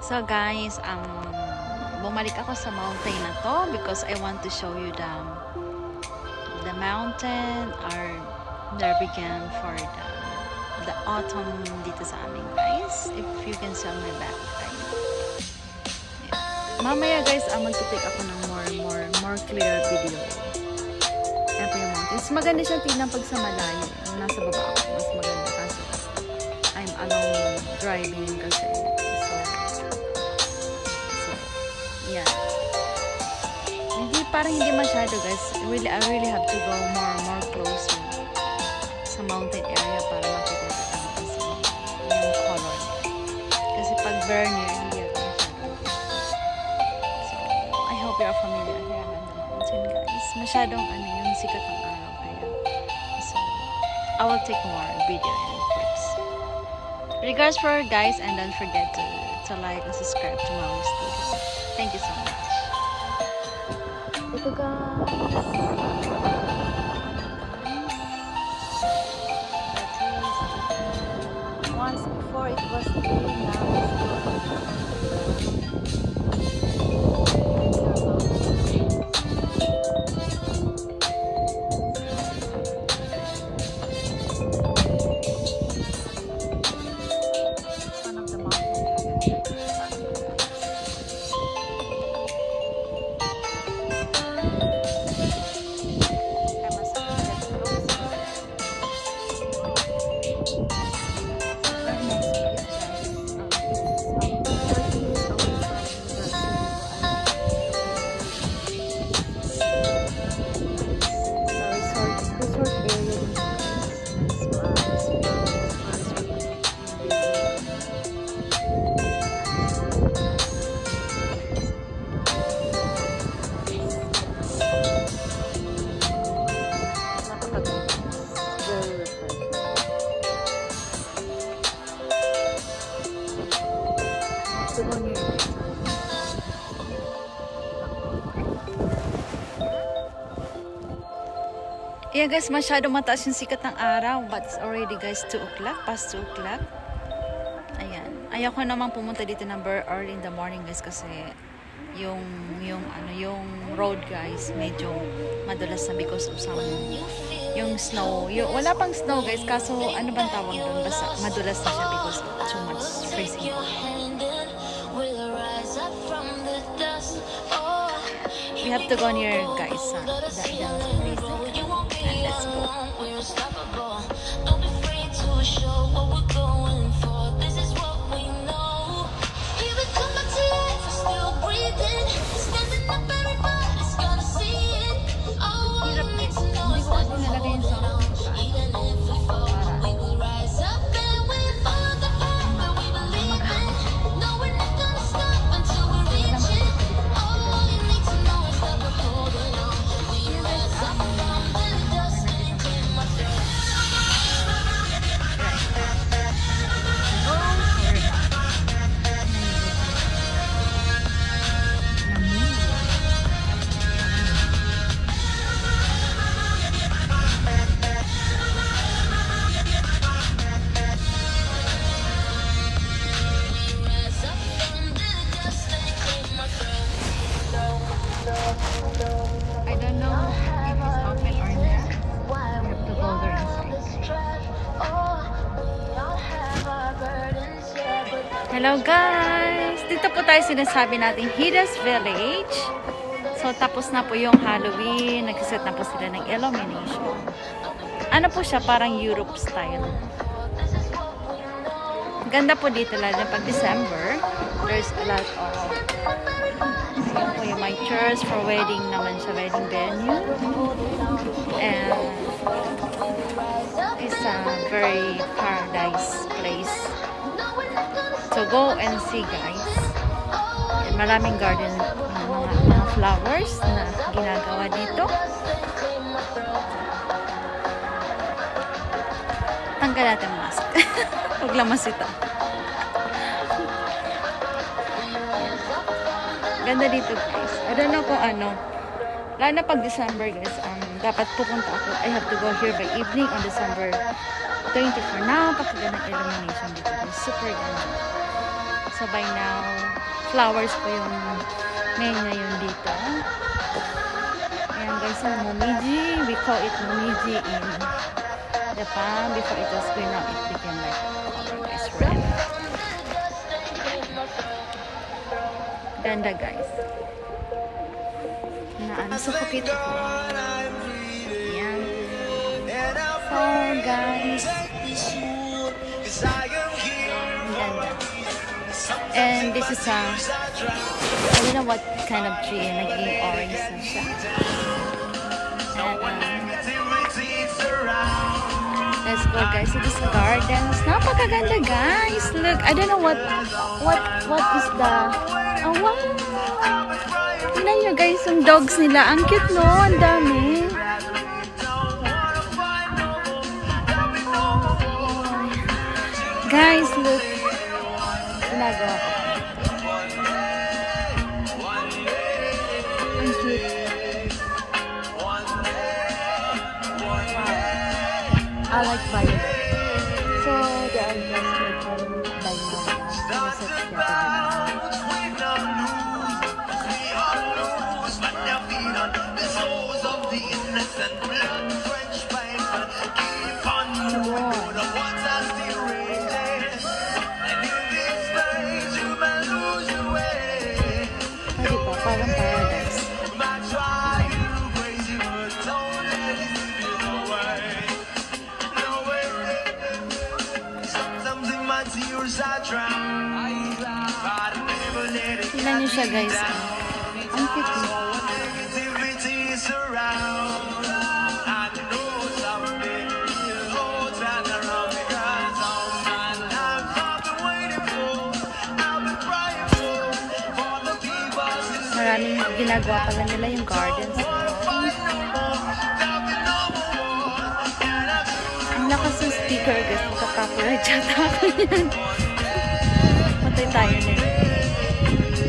So guys, bumalik ako sa mountain na to because I want to show you the mountain or there began for the autumn dito sa amin guys. If you can see on my back. Yeah. Mamaya guys, magtitake ako ng more clear video. Ito yung mountains. Maganda siyang tingnan pag sa malayo. Nasa baba ako, mas maganda kasi I'm alone driving kasi. Yeah. Parang hindi masyado guys. I really have to go more closer sa mountain area para makita yung color. Kasi pag Vernier, hindi ako masyado. So, I hope you're familiar here on the mountain guys. Masyadong yung sikat ng araw kaya. So, I will take more video and clips. Regards for guys and don't forget to like and subscribe to Maui Studio. Thank you so much. Ito guys. Once before it was green, now yeah guys, masyado mataas yung sikat ng araw but it's already guys 2 o'clock, past 2 o'clock. Ayan, ayaw ko naman pumunta dito ng early in the morning guys kasi yung road guys medyo madulas na because of yung snow. Wala pang snow guys kaso ano bang tawag doon, basta madulas na siya because of too much freezing. We have to go near guys that place. And let's go. Don't be afraid to show what we're going for. This is what we know. We will come back to life, we're still breathing. Standing up, everybody's gonna see it. All we need to know is that we're holding on. Even if we fall, we will rise up and we follow the path that we believe in. No, we're not gonna stop until we reach it. All you need to know is that we're holding on. We rise up from the dust and clear my throat. I don't know if it's open or not. We have to go there inside. Hello guys! Dito po tayo sinasabi natin Hidas Village. So tapos na po yung Halloween. Nagsiset na po sila ng illumination. Ano po siya? Parang Europe style. Ganda po dito lalo pag December. There's a lot of yan po yung my church for wedding naman sa wedding venue. And it's a very paradise place to go and see guys. And maraming garden, mga flowers na ginagawa dito. Tanggal natin mask. Paglamas ito. Ganda dito guys. I don't know kung ano. Lalo na pag December guys, dapat pupunta ako. I have to go here by evening on December 24. Napakagandang illumination dito guys. Super ganda. So by now, flowers po yung main ngayon dito. Ayan guys, yung momiji. We call it momiji in Japan. Before it was green, now it became like color guys, red. Ganda guys. Suffocate ako. Ayan. So guys, ganda. And this is I don't know what kind of tree. Naging orange na siya. And, let's go guys to this gardens. Napakaganda guys. Look, I don't know what is the oh wow. Tingnan nyo guys yung dogs nila. Ang cute no, ang dami. Guys, look. Ginagawa ko. Ang cute. I like violet. So, there are just like parang paradise. Tingnan nyo siya guys. Ang cute niya. Maraming ginagawa pala nila yung gardens. Ang lakas ng speaker guys. Magka-copyright yata ako yan. Patay tayo na yun.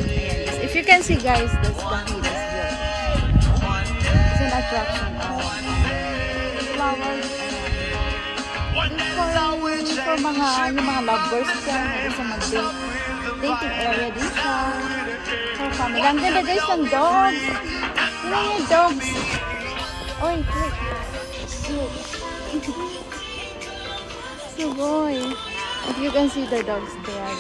Ayan guys. If you can see guys, that's the Hidas Village. It's an attraction of flowers. For mga lovers dyan. Sa dating area din siya. For family. Ang ganda guys ng dogs. Tingnan yung dogs. Oy, wait. So boy. If you can see the dogs there.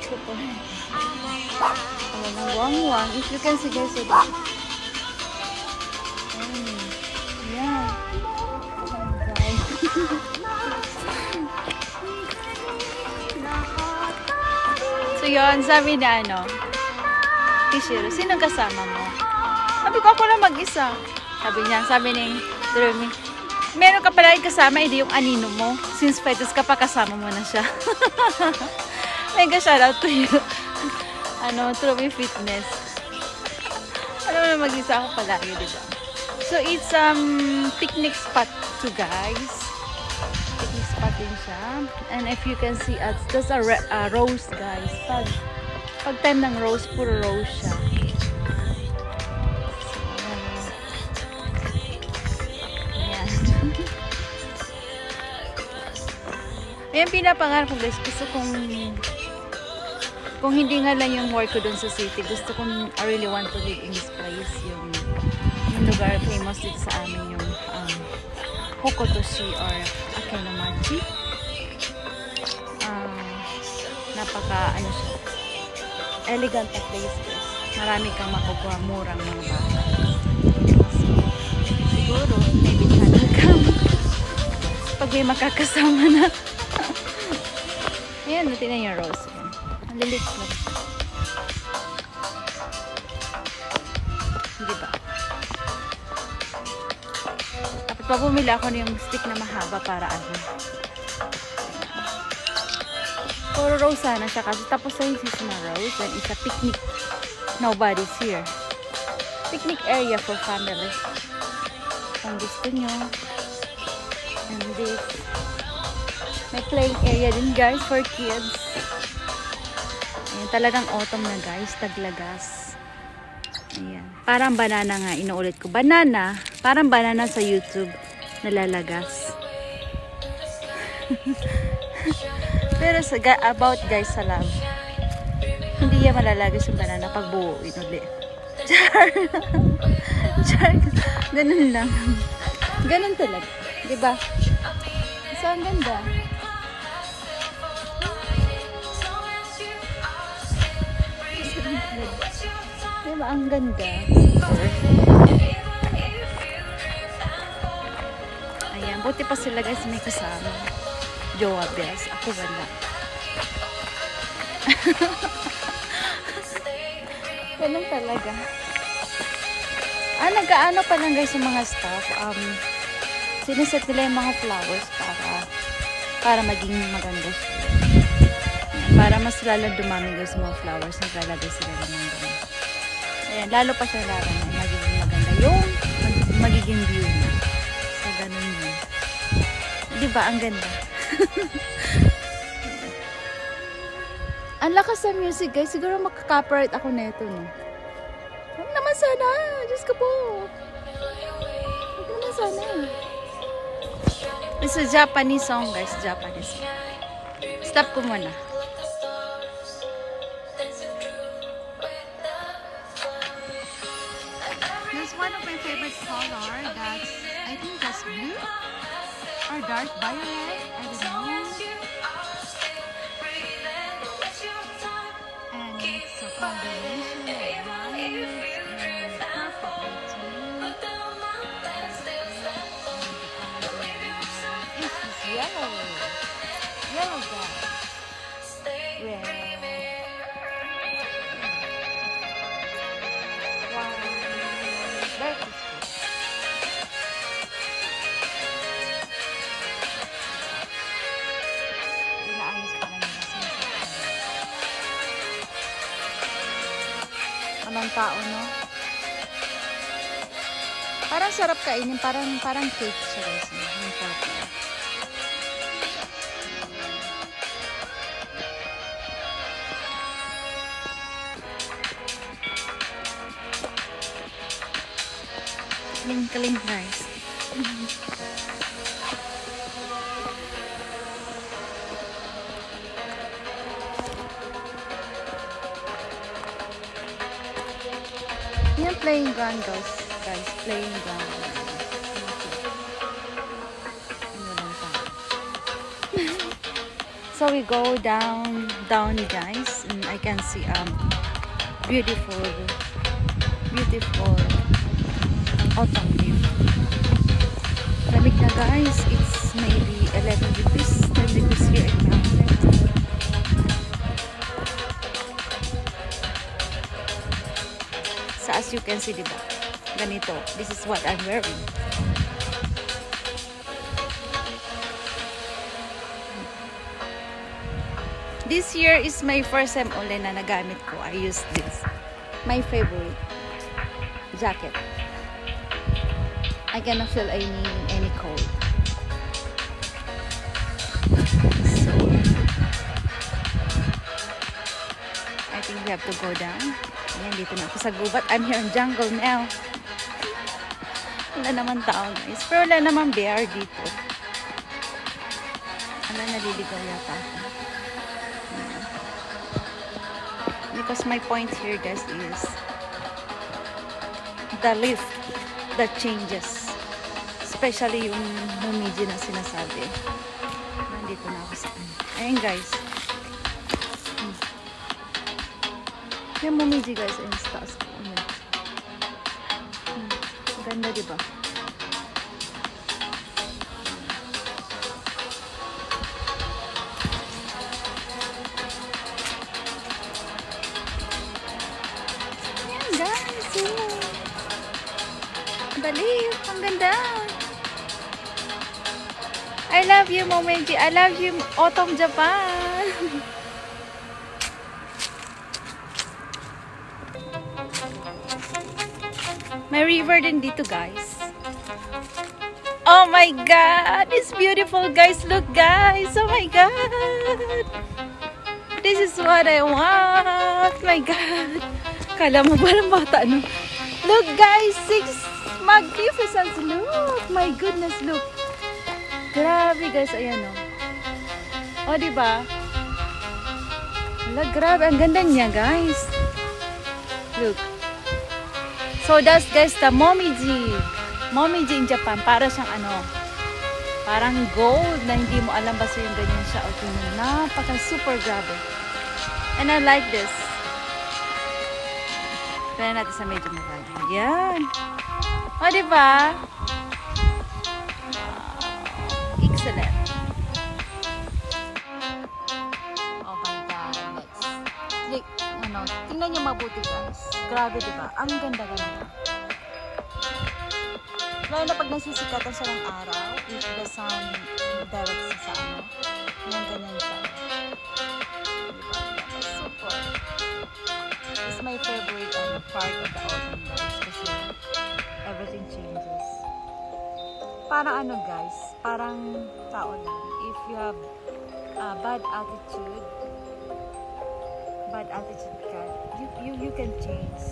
Super. Ayan, ang wang-wang. If you can see guys the dogs. Yeah. Oh guys. So yun, sabi na Kishiro, sino kasama mo? Sabi ko, ako lang mag-isa. Sabi ni Turumi, meron ka pala kasama, hindi yung anino mo. Since fetus ka pa, kasama mo na siya. Mega shout out to you. Turumi Fitness. Alam mo na mag-isa ako palagi, diba? So it's picnic spot to guys. Picnic spot din siya. And if you can see, there's a rose guys. Pag time ng rose, puro rose siya. Ayan. Ayan, pinapangarap ko guys. Gusto kung hindi nga lang yung work ko dun sa city, gusto kong I really want to live in this place. Yung lugar famous dito sa amin, yung Hokotoshi or Akenomachi. Siya. Elegant na place guys. Marami kang makukuha murang mga bata. So, siguro, maybe channel cam. Pag may makakasama na. Ayan, natin na yung rose. Ang lilit na. Diba? Dapat pa bumili ako ng stick na mahaba para puro rose sana siya kasi tapos na yung season na rose and it's a picnic. Nobody's here. Picnic area for family. Kung gusto nyo. And this. May playing area din guys for kids. Ayan, talagang autumn na guys. Taglagas. Ayan. Parang banana nga. Inuulit ko. Banana. Parang banana sa YouTube. Nalalagas. Pero about guys sa love. Hindi yan malalagay sa banana pag buuin uli. Char! Char! Ganun lang. Ganun talaga. Diba? So, ang ganda. Diba? Ang ganda. Ayan. Buti pa sila guys may kasama. Jowa Bells. Ako wala. Ganun talaga. Nag-aano pa lang guys yung mga staff. Siniset nila yung mga flowers para maging maganda siya. Para mas lalo dumami guys yung mga flowers. Naglalagay sila ng ganun. Ayan, lalo pa siya magiging maganda. Yung magiging view niya. So, ganun yun. Diba? Ang ganda. Ang lakas sa music guys. Siguro makaka-copyright ako neto, no? Huwag naman sana. Diyos ko po. Huwag naman sana. It's a Japanese song guys. Japanese song. Stop ko muna. There's one of my favorite color. I think that's blue. Or dark violet. I don't know. And it's a combination of violets and purple too. It's yellow. Yellow guy. Red. Wow. Very peaceful. Inaayos ko lang nila. Anong tao, no? Parang sarap kainin. Parang cake siya guys. Yung purple. Kaling rice. Yan playing ground guys. Playing ground. So we go down guys, and I can see beautiful autumn leaf. Lamig na guys. It's maybe 11 degrees. 10 degrees here in Mountain. So as you can see, diba? Ganito. This is what I'm wearing. This year is my first time ulit na nagamit ko. I use this. My favorite jacket. I cannot feel any cold. So I think we have to go down. Ayan, dito na ako sa gubat. I'm here in jungle now. Wala naman tao guys. Pero wala naman bear dito. Wala, naliligaw yata ako. Because my point here guys is the leaf that changes. Especially yung momiji na sinasabi. Nandito na ako sa kanya. Ayan guys. Yung momiji guys, ayun sa taas ko. Ganda diba? Ayan guys. Dali, ang ganda. I love you, Momiji. I love you, Autumn Japan. May river din dito, guys. Oh my God! It's beautiful, guys. Look, guys. Oh my God! This is what I want. My God. Kala mo parang bata, no? Look, guys. Magnificent. Look. My goodness, look. Grabe, guys. Ayan, oh. O, diba? Hala, grabe. Ang ganda niya, guys. Look. So, that's guys, the Momiji. Momiji in Japan. Para siyang ano, parang gold na hindi mo alam basta yung ganyan siya. O, napaka super grabe. And I like this. Kaya natin sa medyo malalim. Yan. O, diba? Excellent. Oh my God. Let's, like, ano, tingnan niyo mabuti guys. Grabe, diba? Ang ganda-ganda. Lalo na pag nasisikatan siya ng araw, if the sun directs sa ano, ganyan siya. Diba? Super. This is my favorite part of the autumn guys kasi everything changes. Parang ano guys, parang tao lang. If you have bad attitude ka, you can change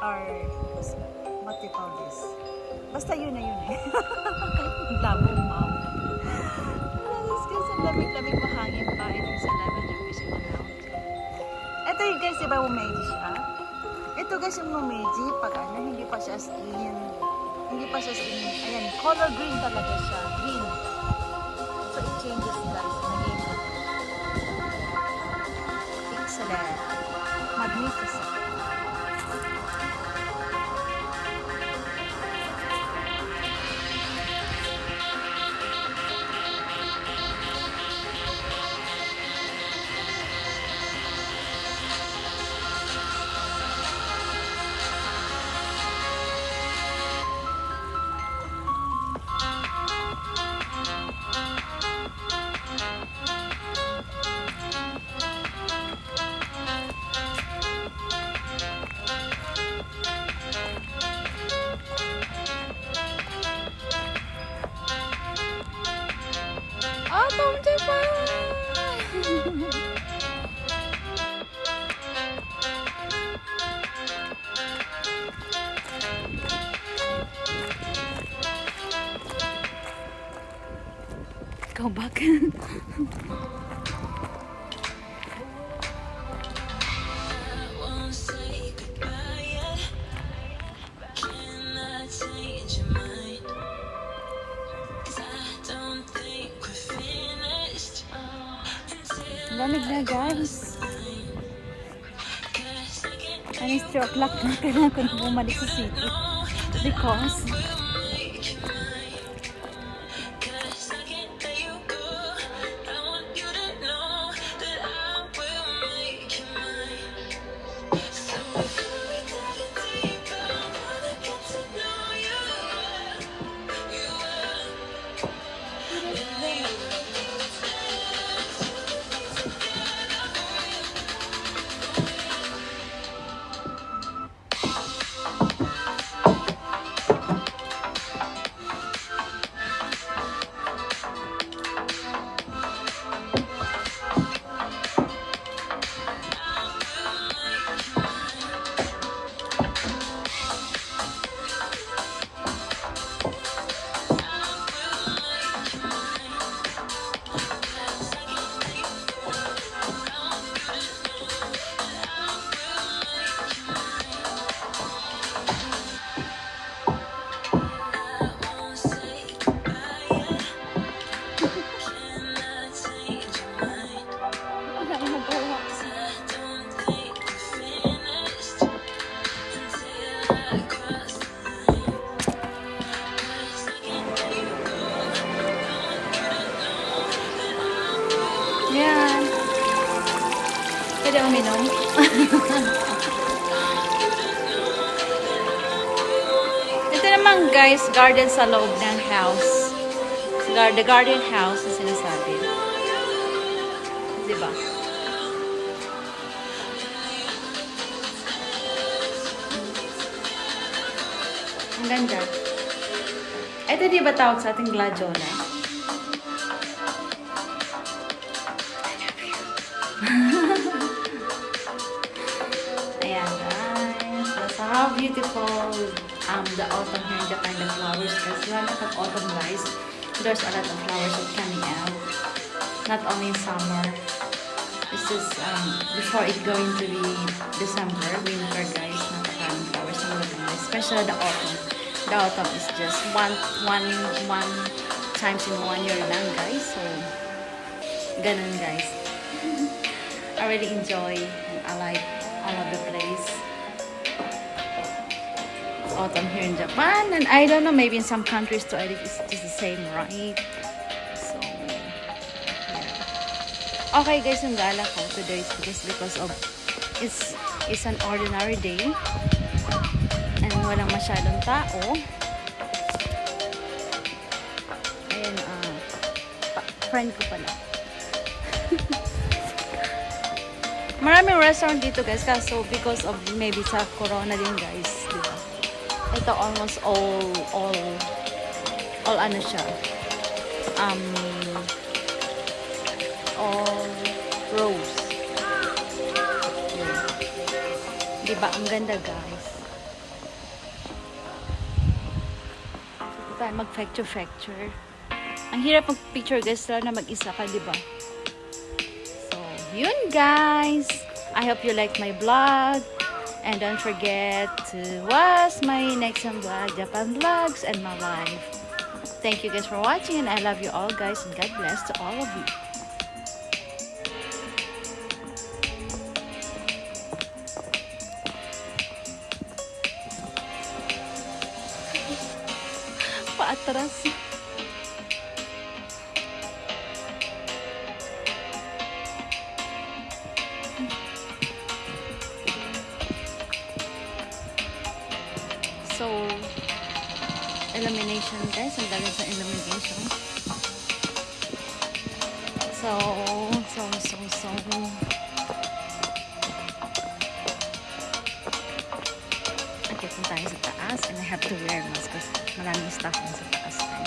or what you call this. Basta yun na yun eh. Labo mom. Yes, guys, ang lamig-lamig mahangin pa. And there's a lavender fishing around. Ito yung guys, diba umeji siya? Ito guys yung umeji, pag ano, hindi pa siya as in. Ayan, color green talaga siya. Green. So it changes guys. Naging excellent. Magnificent. Autumn Japan! Go back. Won't say goodbye yet. Cannot change your mind. 'Cause I don't think we're finished until Lamig na guys. Cause I can't And it's 3 o'clock na. Kailangan ko na bumalik sa city. Because make you mine. 'Cause I can't let you go. I want you to know that I will make you mine. So before we dive deeper, I wanna get to know you. You won't say goodbye yet. Cannot change your mind. wala akong magawa. 'Cause I don't think we're finished until I cross the line. 'Cause I can't let you go. I want you to know that I will. Yan. Pwede uminom? Ito naman guys, garden sa loob ng house. The garden house na sinasabi. Diba? Ang ganda. Ito di ba tawag sa ating gladiola? Ayan guys. That's how beautiful the autumn here in Japan, the flowers. Kasi lalo pag autumn guys, there's a lot of flowers that coming out. Not only in summer. This is before it going to be December, winter guys, napakaraming flowers na maganda. Especially the autumn. The autumn is just one times in 1 year lang guys. So, ganun guys. I really enjoy and I like all of the place. Autumn here in Japan, and I don't know, maybe in some countries too, I think it's just the same, right? So, yeah. Okay guys, yung gala ko today is just because of it's an ordinary day and walang masyadong tao. Ayan, friend ko pala. Maraming restaurant dito guys, kaso because of maybe sa corona din guys, di ba? Ito almost all ano siya, all rose. Yun. Di ba? Ang ganda guys. Dito tayo mag-facture. Ang hirap mag-picture guys, lalo na mag-isa ka, di ba? So, yun guys. I hope you like my vlog. And don't forget to watch my next vlog, Japan Vlogs, and my life. Thank you guys for watching, and I love you all guys, and God bless to all of you. Paatras. So, illumination guys, ang galing sa illumination. So. Okay, punta tayo sa taas, and I have to wear mask kasi maraming staff na sa taas guys.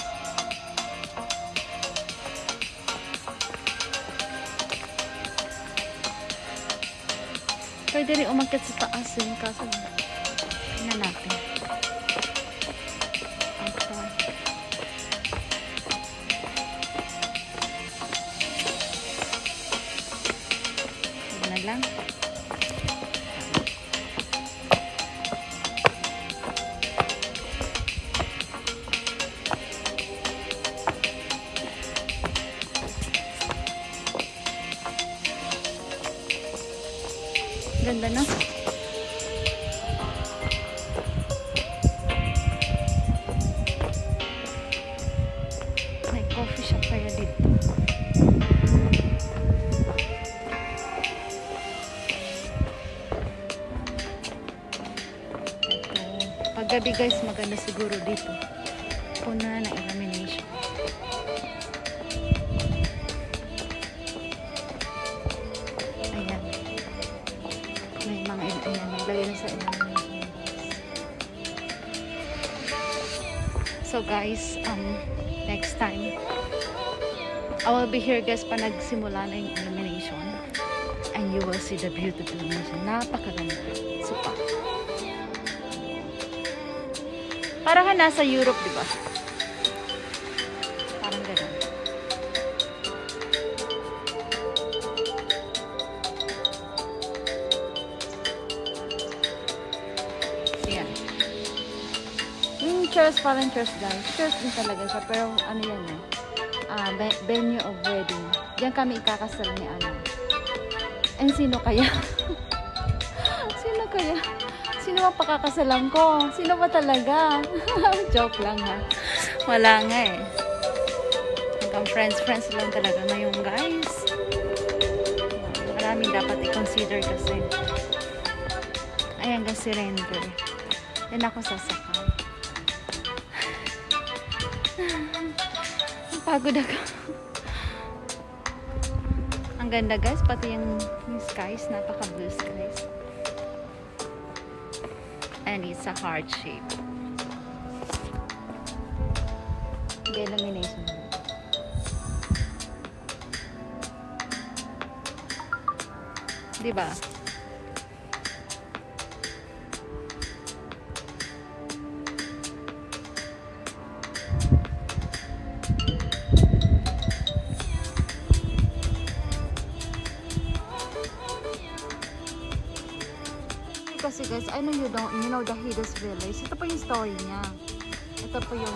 Pwede rin umakyat sa taas yun, kaso tingnan natin. Lang. Ganda na. May coffee shop kaya dito. Paggabi guys, maganda siguro dito. Una na illumination. Ayan. May mga ayan, naglagay na sa illumination. So guys, next time, I will be here guys pa nagsimula na yung illumination. And you will see the beautiful illumination. Napakaganda. Super. Parang ka nasa Europe, di ba? Parang gano'n. Yan. Yung church, parang church guys. Church din talaga siya. Pero ano yan eh. Venue of wedding. Diyan kami ikakasal ni ano. And sino kaya? Sino kaya? Sino ang pakakasalan ko? Sino ba talaga? Joke lang ha. Wala nga eh. Hanggang friends lang talaga ngayon guys. Maraming dapat i-consider kasi. Ay, hanggang surrender. Yan ako sasakal. Pagod ako. Ang ganda guys, pati yung skies, napaka blue skies. And it's a heart shape. The illumination. Diba? ano you know the Hidus Village. Ito po yung story niya. Ito po yung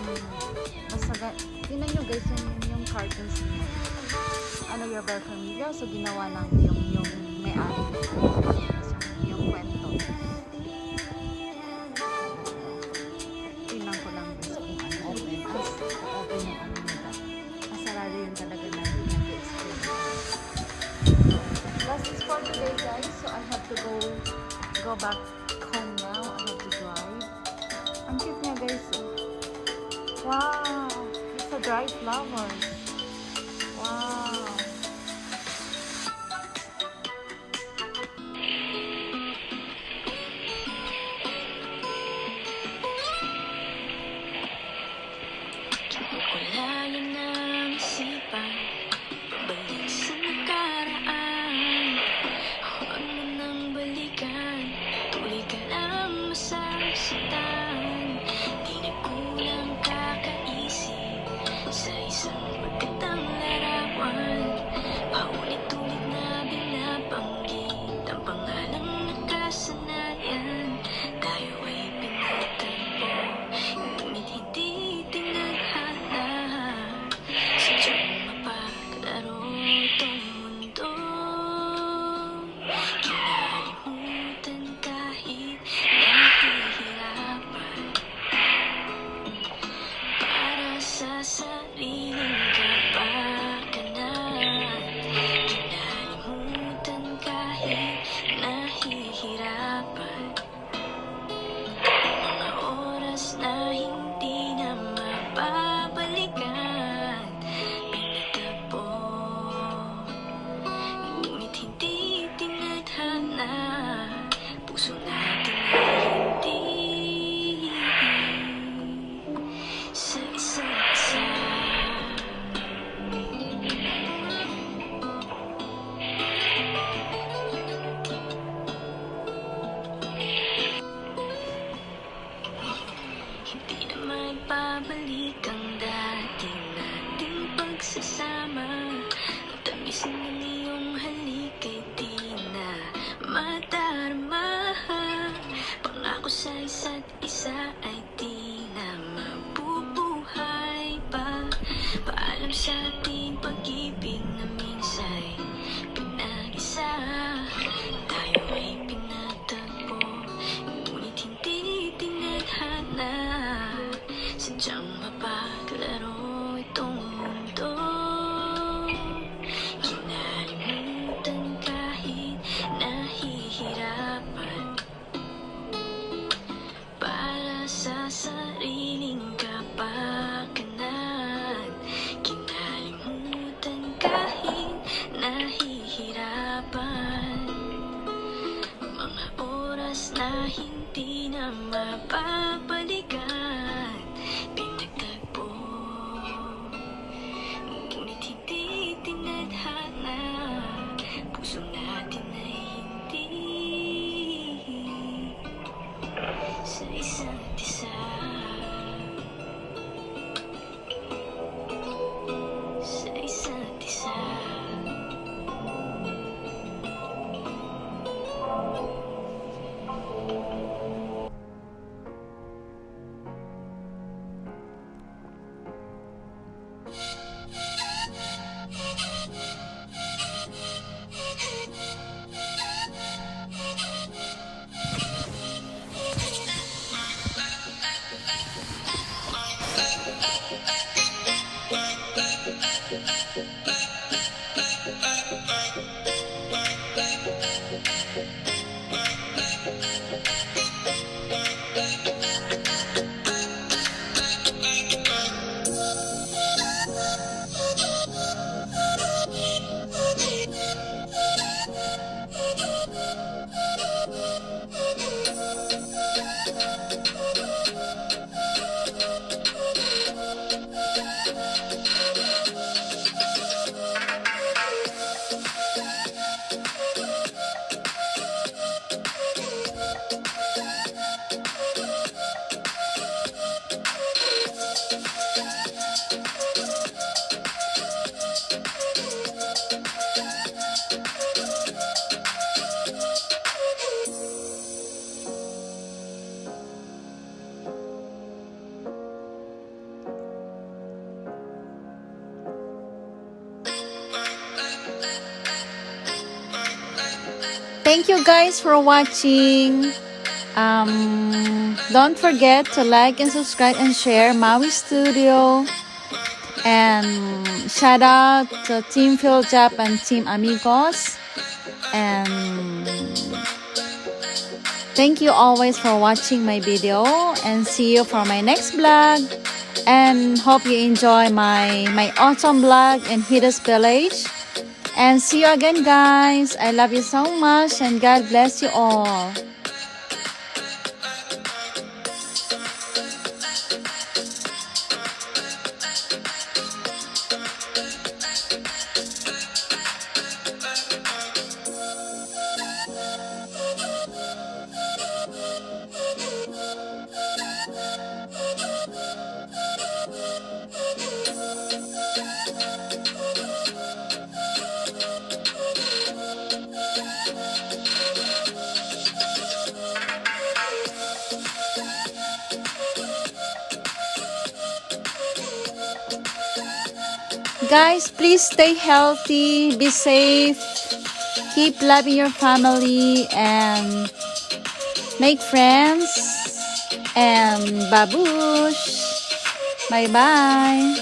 tingnan nyo guys yung cartoons niya. Ano, you're very familiar. So ginawa lang yung may-ari. Yung kwento. Tingnan ko lang guys kung ano. Open yung ano nila. Masarado yun talaga na nag-explain. Last is for today guys. So I have to go back home now. I have to drive. Ang cute niya guys. Wow! It's a dried flower. Wow! Kulayan ng isipan, balik sa nakaraan. Huwag mo nang balikan, tuloy ka lang masasaktan. Di nagkulang kakaisip sa isang magandang larawan. Paulit-ulit na binabanggit ang pangalang nakasanayan. Tayo ay pinatagpo, ngunit hindi tinadhana. Sadyang mapaglaro itong mundo. Kinalimutan kahit nahihirapan. Para sa sariling kapakanan. Kinalimutan kahit nahihirapan. Mga oras na hindi na mapabalikan. Pinagtagpo, ngunit hindi tinadhana. Puso natin ay hindi sa isa't isa. Hindi na magbabalik ang dating nating pagsasama. Ang tamis ng iyong halik ay di na madarama. Pangako sa isa't isa ay di na mabubuhay pa. Paalam sa ating pag-ibig na minsa'y pinag-isa. Tayo ay pinatagpo, ngunit hindi tinadhana. Sadyang mapaglaro itong mundo. Kinalimutan kahit nahihirapan. Para sa sariling kapakanan. Kinalimutan kahit nahihirapan. Mga oras na hindi na mapabalikan. Pinagtagpo, ngunit hindi tinadhana. Puso natin ay hindi sa isa't isa. Sa isa't isa. thank you guys for watching. Don't forget to like and subscribe and share Maui Studio. And shout out to Team Philjap and Team Amigos. And thank you always for watching my video. And see you for my next vlog. And hope you enjoy my autumn vlog in Hidas Village. And see you again, guys. I love you so much. And God bless you all. Guys, please stay healthy, be safe, keep loving your family, and make friends. And babush! Bye-bye!